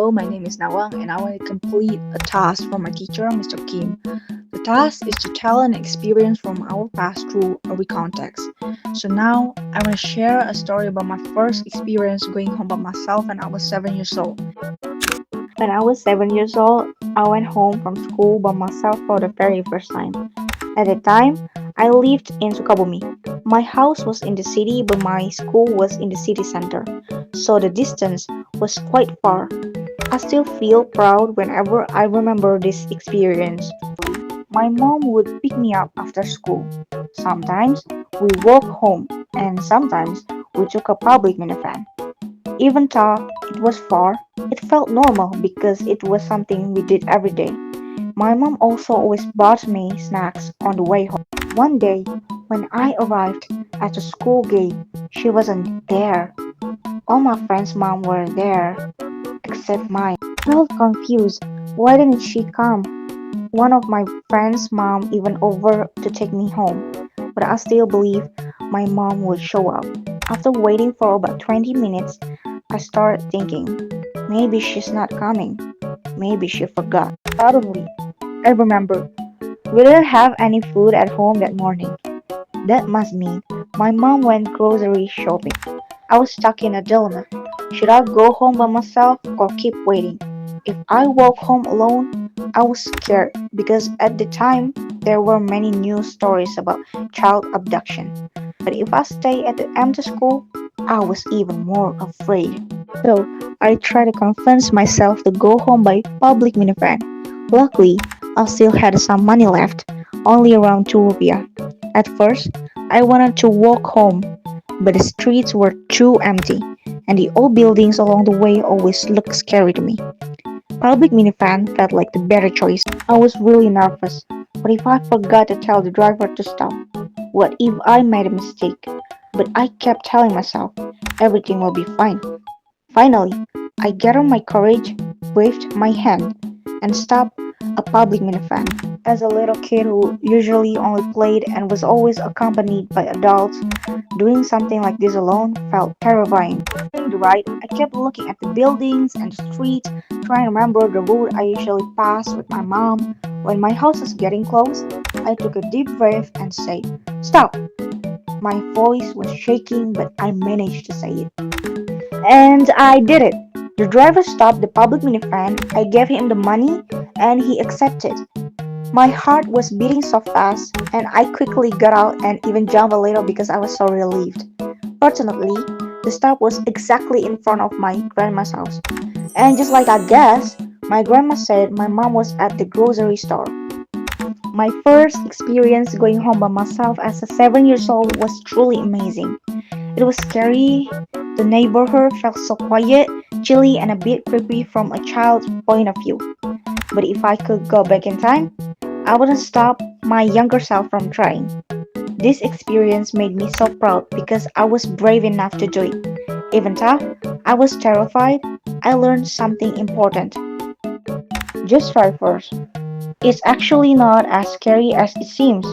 Hello, my name is Nawang and I want to complete a task from my teacher, Mr. Kim. The task is to tell an experience from our past through a recount text. So now I want to share a story about my first experience going home by myself when I was 7 years old. When I was 7 years old, I went home from school by myself for the very first time. At the time, I lived in Sukabumi. My house was in the city, but my school was in the city center, so the distance was quite far. I still feel proud whenever I remember this experience. My mom would pick me up after school. Sometimes we walked home, and sometimes we took a public minivan. Even though it was far, it felt normal because it was something we did every day. My mom also always bought me snacks on the way home. One day, when I arrived at the school gate, she wasn't there. All my friends' mom were there, except mine. I felt confused. Why didn't she come? One of my friends' mom even offered to take me home, but I still believed my mom would show up. After waiting for about 20 minutes, I started thinking, maybe she's not coming. Maybe she forgot. Suddenly, I remembered we didn't have any food at home that morning. That must mean my mom went grocery shopping. I was stuck in a dilemma. Should I go home by myself or keep waiting? If I walk home alone, I was scared because at the time there were many news stories about child abduction. But if I stay at the empty school, I was even more afraid. So I tried to convince myself to go home by public minivan. Luckily, I still had some money left, only around 2 rupiah. At first, I wanted to walk home, but the streets were too empty, and the old buildings along the way always looked scary to me. Public minivan felt like the better choice. I was really nervous. What if I forgot to tell the driver to stop? What if I made a mistake? But I kept telling myself, everything will be fine. Finally, I gathered my courage, waved my hand, and stopped a public minivan. As a little kid who usually only played and was always accompanied by adults, doing something like this alone felt terrifying. During the ride, I kept looking at the buildings and the streets, trying to remember the route I usually pass with my mom. When my house was getting close, I took a deep breath and said, "Stop!" My voice was shaking, but I managed to say it. And I did it. The driver stopped the public minivan. I gave him the money, and he accepted. My heart was beating so fast, and I quickly got out and even jumped a little because I was so relieved. Fortunately, the stop was exactly in front of my grandma's house. And just like I guessed, my grandma said my mom was at the grocery store. My first experience going home by myself as a 7 years old was truly amazing. It was scary. The neighborhood felt so quiet, chilly, and a bit creepy from a child's point of view. But if I could go back in time, I wouldn't stop my younger self from trying. This experience made me so proud because I was brave enough to do it. Even though I was terrified, I learned something important. Just try first. It's actually not as scary as it seems.